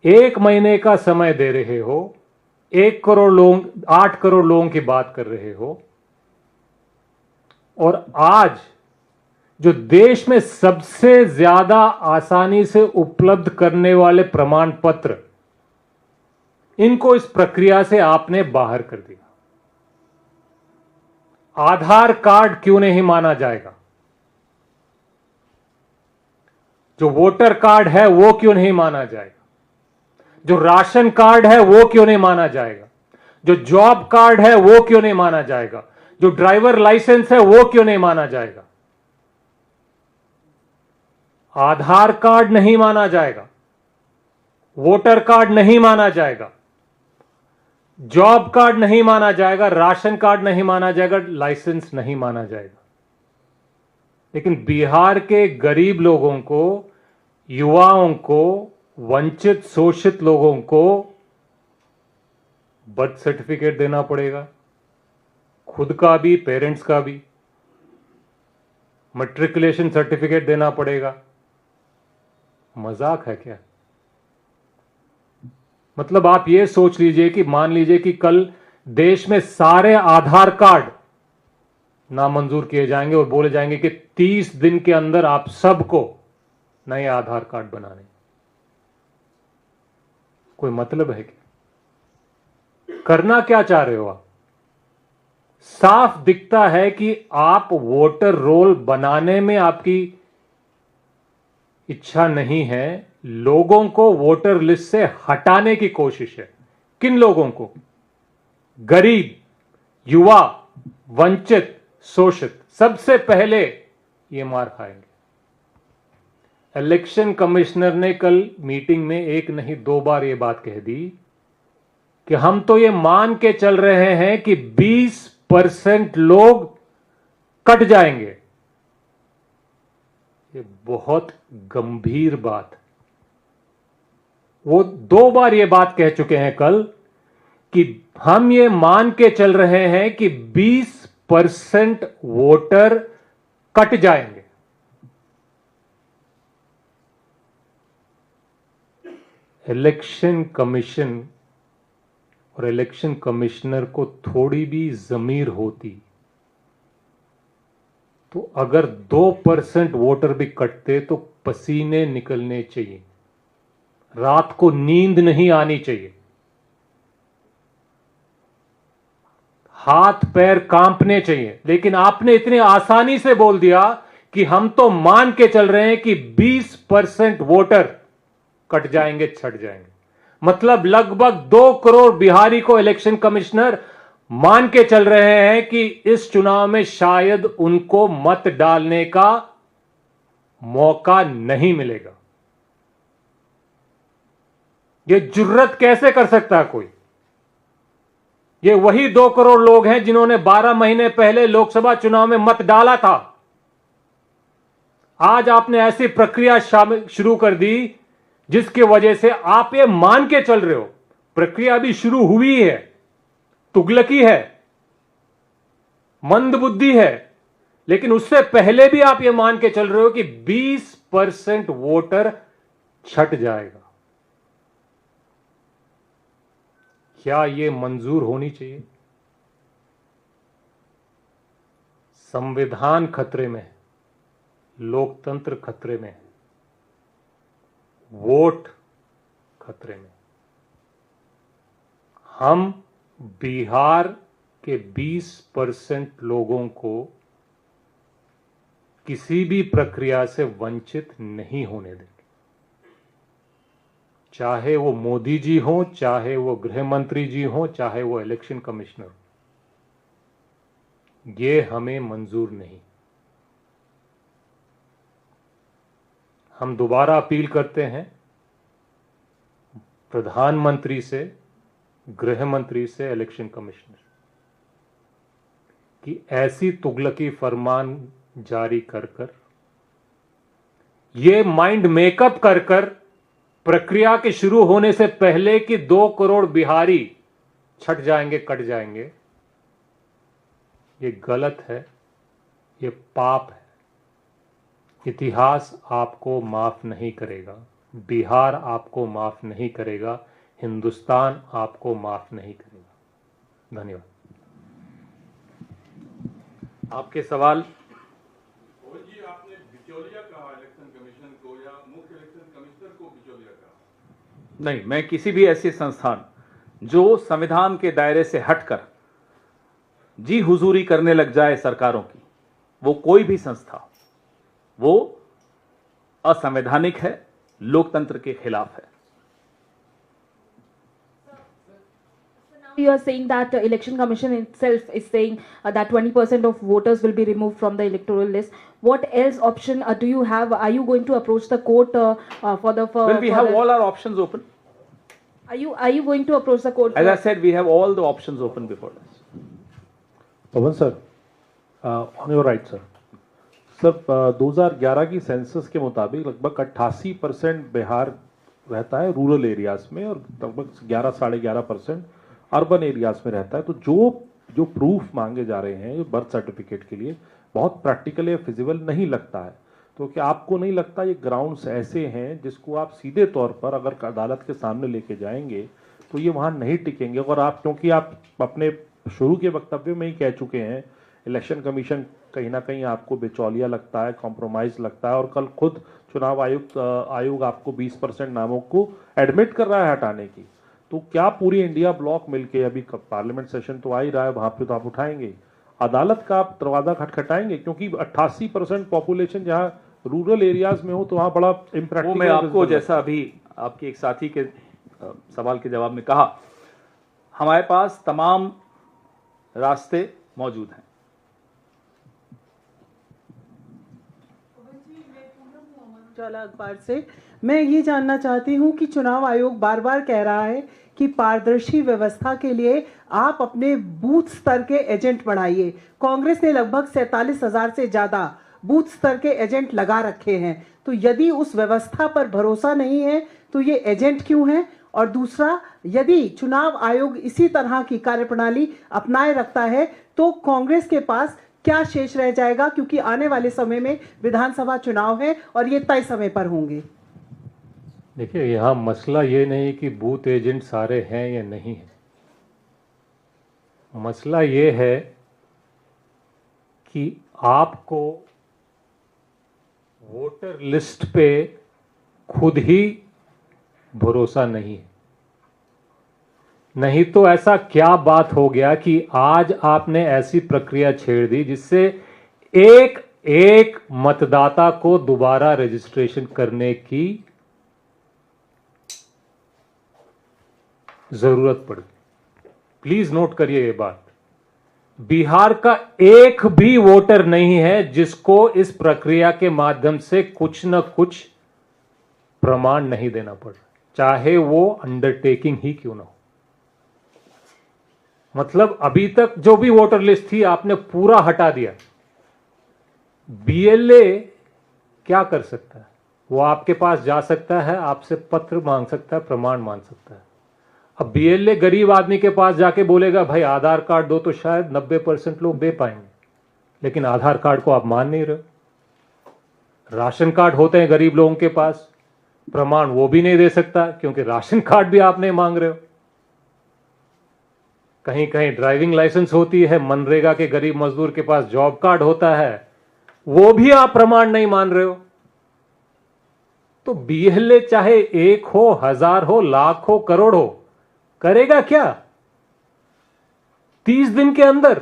1 महीने का समय दे रहे हो, 1 करोड़ लोग, 8 करोड़ लोगों की बात कर रहे हो, और आज जो देश में सबसे ज्यादा आसानी से उपलब्ध करने वाले प्रमाण पत्र, इनको इस प्रक्रिया से आपने बाहर कर दिया। आधार कार्ड क्यों नहीं माना जाएगा? जो वोटर कार्ड है वो क्यों नहीं माना जाएगा? जो राशन कार्ड है वो क्यों नहीं माना जाएगा? जो जॉब कार्ड है वो क्यों नहीं माना जाएगा? जो ड्राइवर लाइसेंस है वो क्यों नहीं माना जाएगा? आधार कार्ड नहीं माना जाएगा, वोटर कार्ड नहीं माना जाएगा, जॉब कार्ड नहीं माना जाएगा, राशन कार्ड नहीं माना जाएगा, लाइसेंस नहीं माना जाएगा। लेकिन बिहार के गरीब लोगों को, युवाओं को, वंचित शोषित लोगों को बर्थ सर्टिफिकेट देना पड़ेगा, खुद का भी, पेरेंट्स का भी, मैट्रिकुलेशन सर्टिफिकेट देना पड़ेगा। मजाक है क्या? मतलब आप ये सोच लीजिए कि मान लीजिए कि कल देश में सारे आधार कार्ड नामंजूर किए जाएंगे और बोले जाएंगे कि 30 दिन के अंदर आप सबको नए आधार कार्ड बनाने। कोई मतलब है क्या? करना क्या चाह रहे हो आप? साफ दिखता है कि आप वोटर रोल बनाने में आपकी इच्छा नहीं है, लोगों को वोटर लिस्ट से हटाने की कोशिश है। किन लोगों को? गरीब, युवा, वंचित, शोषित, सबसे पहले ये मार खाएंगे। इलेक्शन कमिश्नर ने कल मीटिंग में एक नहीं 2 बार ये बात कह दी कि हम तो ये मान के चल रहे हैं कि 20% लोग कट जाएंगे। ये बहुत गंभीर बात है। वो 2 बार ये बात कह चुके हैं कल कि हम ये मान के चल रहे हैं कि 20% वोटर कट जाएंगे। इलेक्शन कमीशन और इलेक्शन कमिश्नर को थोड़ी भी जमीर होती तो अगर 2% वोटर भी कटते तो पसीने निकलने चाहिए, रात को नींद नहीं आनी चाहिए, हाथ पैर कांपने चाहिए। लेकिन आपने इतनी आसानी से बोल दिया कि हम तो मान के चल रहे हैं कि 20% वोटर कट जाएंगे, छट जाएंगे। मतलब लगभग 2 करोड़ बिहारी को इलेक्शन कमिश्नर मान के चल रहे हैं कि इस चुनाव में शायद उनको मत डालने का मौका नहीं मिलेगा। यह जुर्रत कैसे कर सकता है कोई? ये वही 2 करोड़ लोग हैं जिन्होंने 12 महीने पहले लोकसभा चुनाव में मत डाला था। आज आपने ऐसी प्रक्रिया शुरू कर दी जिसकी वजह से आप ये मान के चल रहे हो, प्रक्रिया अभी शुरू हुई है, तुगलकी है, मंदबुद्धि है, लेकिन उससे पहले भी आप ये मान के चल रहे हो कि 20% वोटर छट जाएगा। क्या ये मंजूर होनी चाहिए? संविधान खतरे में है, लोकतंत्र खतरे में है, वोट खतरे में। हम बिहार के 20% लोगों को किसी भी प्रक्रिया से वंचित नहीं होने देंगे, चाहे वो मोदी जी हो, चाहे वो गृह मंत्री जी हो, चाहे वो इलेक्शन कमिश्नर। ये हमें मंजूर नहीं। हम दोबारा अपील करते हैं प्रधानमंत्री से, गृह मंत्री से, इलेक्शन कमिश्नर कि ऐसी तुगलकी फरमान जारी कर कर, ये माइंड मेकअप कर कर प्रक्रिया के शुरू होने से पहले कि 2 करोड़ बिहारी छट जाएंगे, कट जाएंगे, ये गलत है, ये पाप है। इतिहास आपको माफ नहीं करेगा, बिहार आपको माफ नहीं करेगा, हिंदुस्तान आपको माफ नहीं करेगा। धन्यवाद। आपके सवाल। जी, आपने बिचौलिया कहा इलेक्शन कमीशन को या मुख्य इलेक्शन कमिश्नर को बिचौलिया कहा? नहीं, मैं किसी भी ऐसी संस्थान जो संविधान के दायरे से हटकर जी हुजूरी करने लग जाए सरकारों की, वो कोई भी संस्था, वो असंवैधानिक है, लोकतंत्र के खिलाफ है। You are saying that election commission itself is saying that 20% of voters will be removed from the electoral list. What else option do you have? Are you going to approach the court for the? Well, we have all our options open. Are you going to approach the court? As I said, we have all the options open before us. Pawan sir, on your right sir. Sir, 2011 की census के मुताबिक लगभग 88% बिहार रहता है rural areas में और लगभग 11-11.5% urban areas में रहता है। तो जो प्रूफ मांगे जा रहे हैं बर्थ सर्टिफिकेट के लिए, बहुत प्रैक्टिकल या फिजिबल नहीं लगता है। तो क्या आपको नहीं लगता ये ग्राउंड्स ऐसे हैं जिसको आप सीधे तौर पर अगर अदालत के सामने लेके जाएंगे तो ये वहाँ नहीं टिकेंगे? और आप, क्योंकि आप अपने शुरू के वक्तव्य में ही कह चुके हैं इलेक्शन कमीशन कहीं ना कहीं आपको बिचौलिया लगता है, कॉम्प्रोमाइज लगता है, और कल खुद चुनाव आयोग आपको 20% नामों को एडमिट कर रहा है हटाने की। तो क्या पूरी इंडिया ब्लॉक मिलके, अभी पार्लियामेंट सेशन तो आ ही रहा है, वहां पे तो आप उठाएंगे, अदालत का आप दरवाजा खटखटाएंगे? क्योंकि 88% पॉपुलेशन जहां रूरल एरियाज में हो तो वहां बड़ा इम्प्रैक्टिकल। वो मैं आपको, जैसा अभी आपके एक साथी के सवाल के जवाब में कहा, हमारे पास तमाम रास्ते मौजूद हैं। उजाला अखबार से मैं ये जानना चाहती हूँ कि चुनाव आयोग बार बार कह रहा है कि पारदर्शी व्यवस्था के लिए आप अपने बूथ स्तर के एजेंट बढ़ाइए। कांग्रेस ने लगभग 47,000 से ज्यादा बूथ स्तर के एजेंट लगा रखे हैं। तो यदि उस व्यवस्था पर भरोसा नहीं है तो ये एजेंट क्यों हैं? और दूसरा, यदि चुनाव आयोग इसी तरह की कार्यप्रणाली अपनाए रखता है तो कांग्रेस के पास क्या शेष रह जाएगा? क्योंकि आने वाले समय में विधानसभा चुनाव है और ये तय समय पर होंगे। देखिए, यहाँ मसला ये नहीं कि बूथ एजेंट सारे हैं या नहीं है। मसला ये है कि आपको वोटर लिस्ट पे खुद ही भरोसा नहीं है। नहीं तो ऐसा क्या बात हो गया कि आज आपने ऐसी प्रक्रिया छेड़ दी जिससे एक एक मतदाता को दोबारा रजिस्ट्रेशन करने की जरूरत पड़ी। प्लीज नोट करिए ये बात, बिहार का एक भी वोटर नहीं है जिसको इस प्रक्रिया के माध्यम से कुछ न कुछ प्रमाण नहीं देना पड़ रहा, चाहे वो अंडरटेकिंग ही क्यों ना हो। मतलब अभी तक जो भी वोटर लिस्ट थी आपने पूरा हटा दिया। बीएलए क्या कर सकता है? वो आपके पास जा सकता है, आपसे पत्र मांग सकता है, प्रमाण मांग सकता है। अब बीएलए गरीब आदमी के पास जाके बोलेगा भाई आधार कार्ड दो, तो शायद 90% लोग दे पाएंगे, लेकिन आधार कार्ड को आप मान नहीं रहे। राशन कार्ड होते हैं गरीब लोगों के पास, प्रमाण वो भी नहीं दे सकता क्योंकि राशन कार्ड भी आप नहीं मांग रहे हो। कहीं कहीं ड्राइविंग लाइसेंस होती है, मनरेगा के गरीब मजदूर के पास जॉब कार्ड होता है, वो भी आप प्रमाण नहीं मान रहे हो। तो बीएलए चाहे 1 हो, 1000 हो, लाख हो, करोड़ हो, करेगा क्या 30 दिन के अंदर?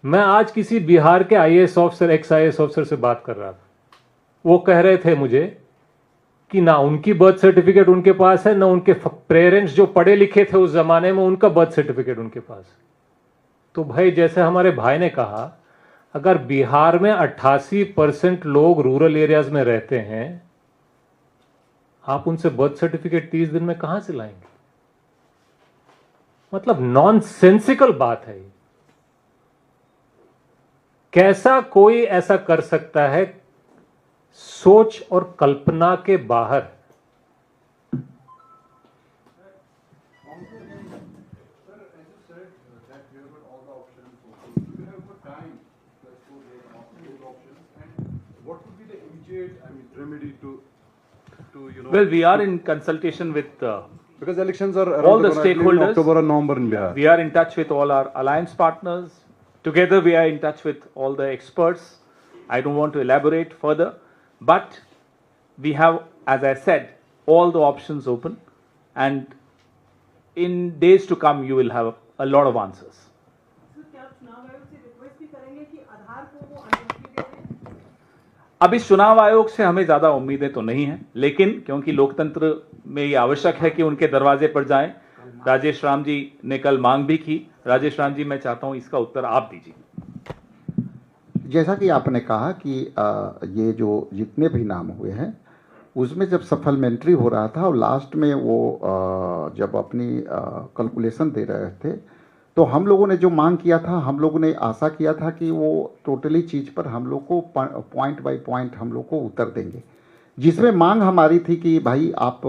मैं आज किसी बिहार के IAS officer, x IAS officer से बात कर रहा था। वो कह रहे थे मुझे कि ना उनकी बर्थ सर्टिफिकेट उनके पास है, ना उनके पेरेंट्स जो पढ़े लिखे थे उस जमाने में उनका बर्थ सर्टिफिकेट उनके पास। तो भाई, जैसे हमारे भाई ने कहा, अगर बिहार में 88% लोग रूरल एरियाज में रहते हैं, आप उनसे बर्थ सर्टिफिकेट 30 दिन में कहां से लाएंगे? मतलब नॉनसेंसिकल बात है। कैसा कोई ऐसा कर सकता है? सोच और कल्पना के बाहर। said that we have got all the options open. Do we have got time to explore those options? And what would be the immediate, remedy to Well, we are in consultation with because elections are all the corner, I believe, in stakeholders. October and November in Bihar. We are in touch with all our alliance partners. Together, we are in touch with all the experts. I don't want to elaborate further, but we have, as I said, all the options open, and in days to come, you will have a lot of answers. क्या आप चुनाव आयोग से request भी करेंगे कि आधार को वो अनुमति दे दें? अब इस चुनाव आयोग से हमें ज्यादा उम्मीदें तो नहीं है, लेकिन क्योंकि लोकतंत्र में ये आवश्यक है कि उनके दरवाजे पर जाएं, राजेश राम जी ने कल मांग भी की। राजेश राम जी, मैं चाहता हूं इसका उत्तर आप दीजिए। जैसा कि आपने कहा कि ये जो जितने भी नाम हुए हैं उसमें जब सप्लीमेंट्री हो रहा था और लास्ट में वो जब अपनी कैलकुलेशन दे रहे थे तो हम लोगों ने जो मांग किया था, हम लोगों ने आशा किया था कि वो टोटली चीज़ पर हम लोग को पॉइंट बाय पॉइंट हम लोग को उत्तर देंगे, जिसमें मांग हमारी थी कि भाई आप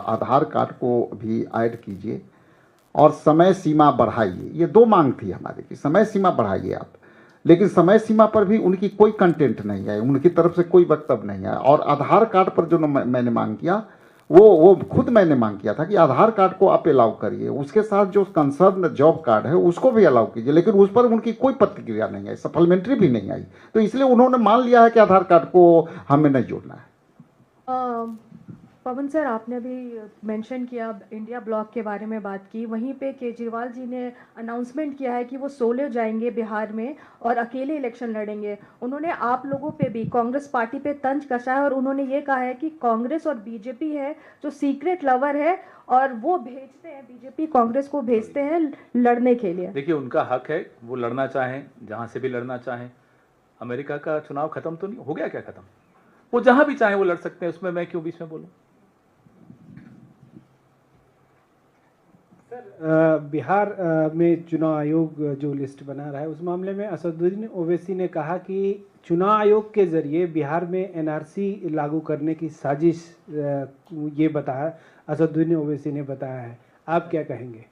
आधार कार्ड को भी ऐड कीजिए और समय सीमा बढ़ाइए। ये दो मांग थी हमारी कि समय सीमा बढ़ाइए आप, लेकिन समय सीमा पर भी उनकी कोई कंटेंट नहीं है, उनकी तरफ से कोई वक्तव्य नहीं है। और आधार कार्ड पर जो मैंने मांग किया वो खुद मैंने मांग किया था कि आधार कार्ड को आप अलाउ करिए, उसके साथ जो कंसर्न जॉब कार्ड है उसको भी अलाउ कीजिए, लेकिन उस पर उनकी कोई प्रतिक्रिया नहीं आई, सप्लीमेंट्री भी नहीं आई। तो इसलिए उन्होंने मान लिया है कि आधार कार्ड को हमें नहीं जोड़ना है। पवन सर, आपने अभी मेंशन किया, इंडिया ब्लॉक के बारे में बात की, वहीं पे केजरीवाल जी ने अनाउंसमेंट किया है कि वो सोलो जाएंगे बिहार में और अकेले इलेक्शन लड़ेंगे। उन्होंने आप लोगों पे भी, कांग्रेस पार्टी पे तंज कसा है और उन्होंने ये कहा है कि कांग्रेस और बीजेपी है जो सीक्रेट लवर है और वो भेजते हैं, बीजेपी कांग्रेस को भेजते हैं लड़ने के लिए। देखिए, उनका हक है, वो लड़ना चाहें, जहां से भी लड़ना चाहें। अमेरिका का चुनाव खत्म तो नहीं हो गया क्या? खत्म, वो जहां भी चाहें वो लड़ सकते हैं, उसमें मैं क्यों बीच में बोलूं? बिहार में चुनाव आयोग जो लिस्ट बना रहा है उस मामले में असदुद्दीन ओवैसी ने कहा कि चुनाव आयोग के जरिए बिहार में एनआरसी लागू करने की साजिश ये बताया, असदुद्दीन ओवैसी ने बताया है। आप क्या कहेंगे?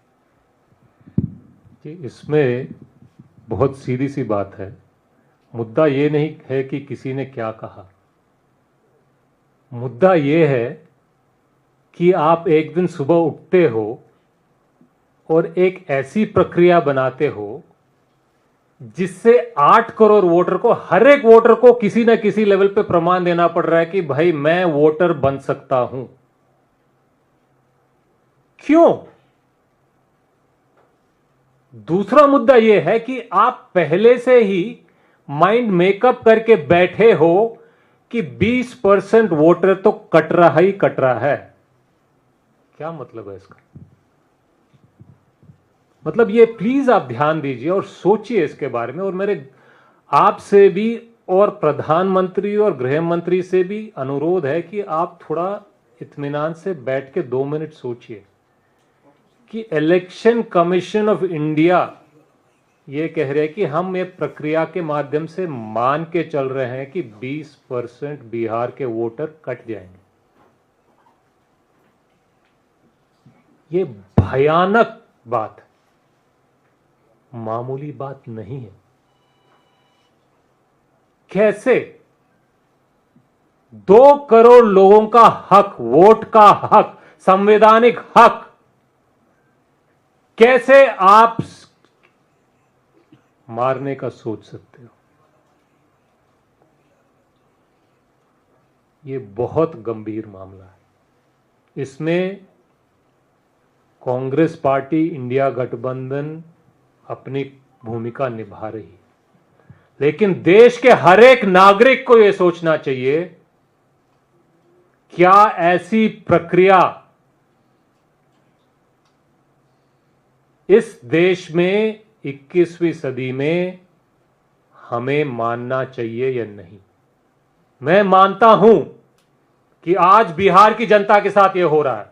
कि इसमें बहुत सीधी सी बात है। मुद्दा ये नहीं है कि किसी ने क्या कहा, मुद्दा ये है कि आप एक दिन सुबह उठते हो और एक ऐसी प्रक्रिया बनाते हो जिससे 8 करोड़ वोटर को, हर एक वोटर को किसी ना किसी लेवल पे प्रमाण देना पड़ रहा है कि भाई मैं वोटर बन सकता हूं। क्यों? दूसरा मुद्दा यह है कि आप पहले से ही माइंड मेकअप करके बैठे हो कि 20% वोटर तो कट रहा ही कट रहा है। क्या मतलब है इसका? मतलब ये प्लीज आप ध्यान दीजिए और सोचिए इसके बारे में। और मेरे आपसे भी और प्रधानमंत्री और गृह मंत्री से भी अनुरोध है कि आप थोड़ा इत्मीनान से बैठ के 2 मिनट सोचिए कि इलेक्शन कमीशन ऑफ इंडिया ये कह रहे हैं कि हम ये प्रक्रिया के माध्यम से मान के चल रहे हैं कि 20% बिहार के वोटर कट जाएंगे। ये भयानक बात है, मामूली बात नहीं है। कैसे 2 करोड़ लोगों का हक, वोट का हक, संवैधानिक हक, कैसे आप मारने का सोच सकते हो? ये बहुत गंभीर मामला है। इसमें कांग्रेस पार्टी, इंडिया गठबंधन अपनी भूमिका निभा रही है, लेकिन देश के हर एक नागरिक को यह सोचना चाहिए, क्या ऐसी प्रक्रिया इस देश में 21वीं सदी में हमें मानना चाहिए या नहीं? मैं मानता हूं कि आज बिहार की जनता के साथ यह हो रहा है,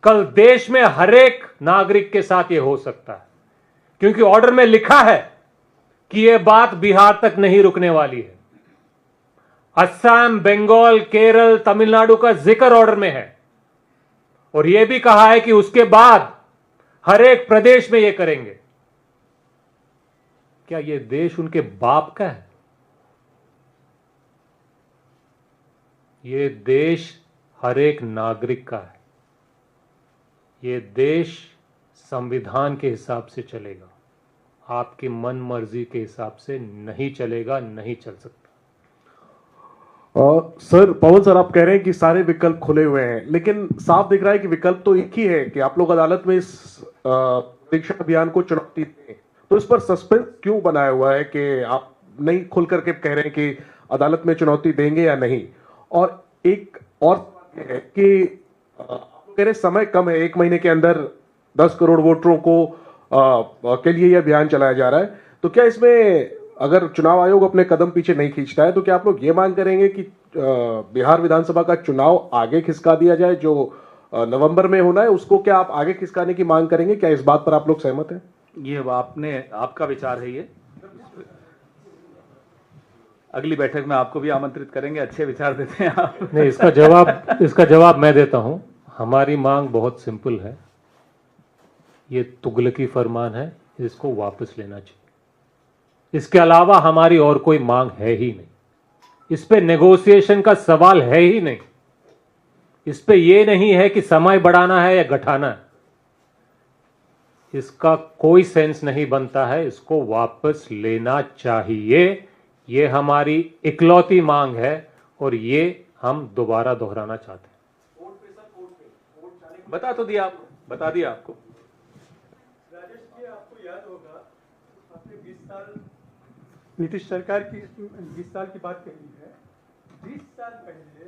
कल देश में हर एक नागरिक के साथ यह हो सकता है, क्योंकि ऑर्डर में लिखा है कि यह बात बिहार तक नहीं रुकने वाली है। असम, बंगाल, केरल, तमिलनाडु का जिक्र ऑर्डर में है और यह भी कहा है कि उसके बाद हर एक प्रदेश में ये करेंगे। क्या ये देश उनके बाप का है? ये देश हर एक नागरिक का है। ये देश संविधान के हिसाब से चलेगा, आपकी मन मर्जी के हिसाब से नहीं चलेगा, नहीं चल सकता। सर, पवन सर, आप कह रहे हैं कि सारे विकल्प खुले हुए हैं, लेकिन साफ दिख रहा है कि विकल्प तो एक ही है कि आप लोग अदालत में इस परीक्षा अभियान को चुनौती दें। तो इस पर सस्पेंस क्यों बनाया हुआ है कि आप नहीं खुल करके कह रहे हैं कि अदालत में चुनौती देंगे या नहीं? और एक और सवाल है कि आप कह रहे समय कम है, 1 महीने के अंदर 10 करोड़ वोटरों को के लिए यह अभियान चलाया जा रहा है, तो क्या इसमें अगर चुनाव आयोग अपने कदम पीछे नहीं खींचता है तो क्या आप लोग ये मांग करेंगे कि बिहार विधानसभा का चुनाव आगे खिसका दिया जाए, जो नवंबर में होना है उसको क्या आप आगे खिसकाने की मांग करेंगे? क्या इस बात पर आप लोग सहमत हैं? ये आपका विचार है। ये अगली बैठक में आपको भी आमंत्रित करेंगे, अच्छे विचार देते हैं आप। नहीं, इसका जवाब मैं देता हूं। हमारी मांग बहुत सिंपल है। ये तुगलकी फरमान है, इसको वापस लेना चाहिए। इसके अलावा हमारी और कोई मांग है ही नहीं। इस पे नेगोशिएशन का सवाल है ही नहीं। इस पे ये नहीं है कि समय बढ़ाना है या घटाना है। इसका कोई सेंस नहीं बनता है, इसको वापस लेना चाहिए। ये हमारी इकलौती मांग है और ये हम दोबारा दोहराना चाहते हैं। बता दिया आपको। राजेश जी, आपको याद होगा आपने 20 साल नीतीश सरकार की 20 साल की बात कही है। 20 साल पहले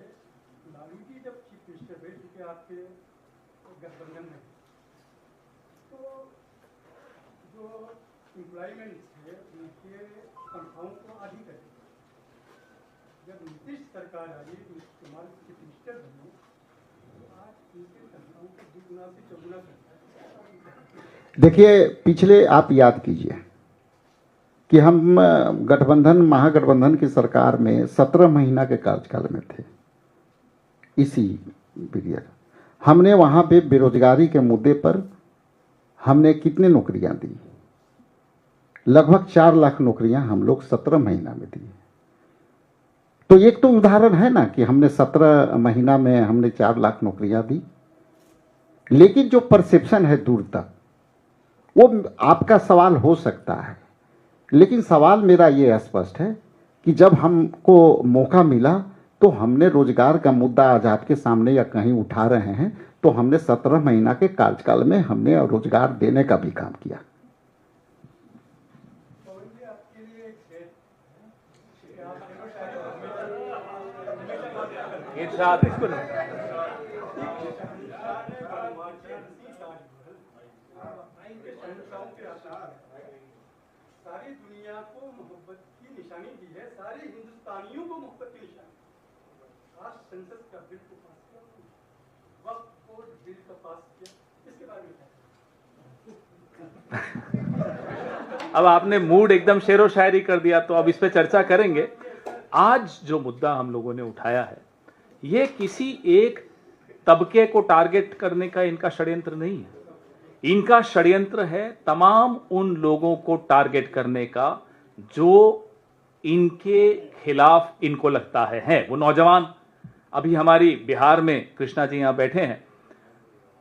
लालू जी जब चीफ मिनिस्टर हुए, चूंकि आपके गठबंधन में, तो जो एम्प्लॉयमेंट थे उनके तनख्वाहों को आधी कर दिया। जब नीतीश सरकार आई, इस्तेमाल चीफ मिनिस्टर बने, तो आज उनके तनख्वाहों को 2 गुना से 4 गुना करता है। देखिए, पिछले आप याद कीजिए कि हम गठबंधन महागठबंधन की सरकार में 17 महीना के कार्यकाल में थे। इसी पीरियड हमने वहाँ पे बेरोजगारी के मुद्दे पर हमने कितने नौकरियां दी? लगभग 4 लाख नौकरियां हम लोग 17 महीना में दी। तो एक तो उदाहरण है ना कि हमने 17 महीना में हमने 4 लाख नौकरियां दी। लेकिन जो परसेप्शन है दूर तक, वो आपका सवाल हो सकता है, लेकिन सवाल मेरा ये स्पष्ट है कि जब हमको मौका मिला तो हमने रोजगार का मुद्दा आज आपके सामने या कहीं उठा रहे हैं, तो हमने 17 महीना के कार्यकाल में हमने रोजगार देने का भी काम किया। सारी दुनिया को मोहब्बत की निशानी दी है, सारे हिंदुस्तानियों को मोहब्बत की निशानी। आज संसद का बिल को पास किया, वक्त को बिल का पास किया, इसके बारे में अब आपने मूड एकदम शेरो शायरी कर दिया, तो अब इस पे चर्चा करेंगे। आज जो मुद्दा हम लोगों ने उठाया है, ये किसी एक तबके को टारगेट करने का इनका षड्यंत्र नहीं है। इनका षड्यंत्र है तमाम उन लोगों को टारगेट करने का जो इनके खिलाफ इनको लगता है। वो नौजवान, अभी हमारी बिहार में कृष्णा जी यहां बैठे हैं,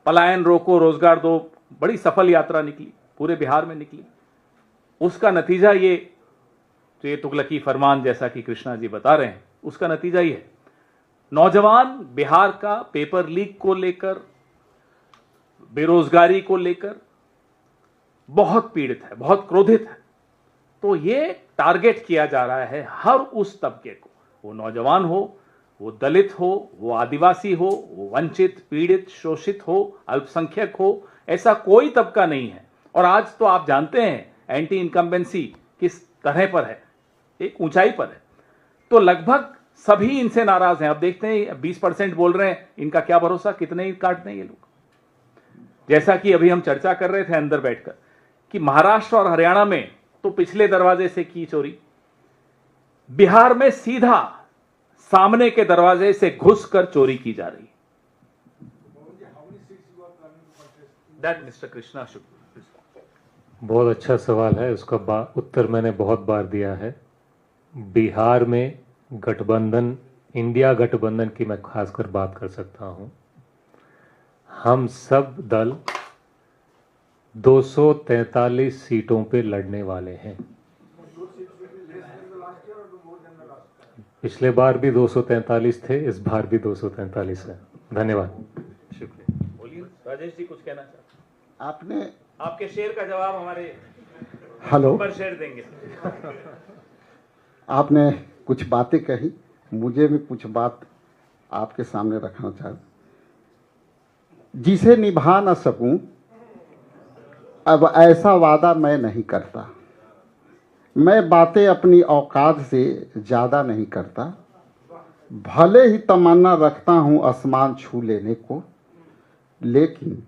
पलायन रोको रोजगार दो बड़ी सफल यात्रा निकली, पूरे बिहार में निकली। उसका नतीजा ये, तो ये तुगलकी फरमान जैसा कि कृष्णा जी बता रहे हैं, उसका नतीजा ये है, नौजवान बिहार का पेपर लीक को लेकर, बेरोजगारी को लेकर बहुत पीड़ित है, बहुत क्रोधित है। तो ये टारगेट किया जा रहा है हर उस तबके को, वो नौजवान हो, वो दलित हो, वो आदिवासी हो, वो वंचित, पीड़ित, शोषित हो, अल्पसंख्यक हो, ऐसा कोई तबका नहीं है। और आज तो आप जानते हैं एंटी इनकम्बेंसी किस तरह पर है, एक ऊंचाई पर है। तो लगभग सभी इनसे नाराज हैं। अब देखते हैं 20% बोल रहे हैं, इनका क्या भरोसा, कितने ही काट दें ये लोग। जैसा कि अभी हम चर्चा कर रहे थे अंदर बैठकर कि महाराष्ट्र और हरियाणा में तो पिछले दरवाजे से की चोरी, बिहार में सीधा सामने के दरवाजे से घुसकर चोरी की जा रही है। That Mr. Krishna should. बहुत अच्छा सवाल है, उसका उत्तर मैंने बहुत बार दिया है। बिहार में गठबंधन, इंडिया गठबंधन की मैं खासकर बात कर सकता हूं। हम सब दल 243 सीटों पे लड़ने वाले हैं। पिछले बार भी 243 थे, इस बार भी 243 है। धन्यवाद। शुक्रिया। बोलिए राजेश जी, कुछ कहना चाहते हैं? आपने आपके शेर का जवाब हमारे हेलो पर शेर देंगे। आपने कुछ बातें कही, मुझे भी कुछ बात आपके सामने रखना चाहता। जिसे निभा ना सकूं, अब ऐसा वादा मैं नहीं करता। मैं बातें अपनी औकात से ज़्यादा नहीं करता। भले ही तमन्ना रखता हूं आसमान छू लेने को, लेकिन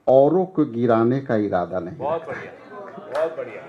औरों को गिराने का इरादा नहीं। बहुत बढ़िया, बहुत बढ़िया।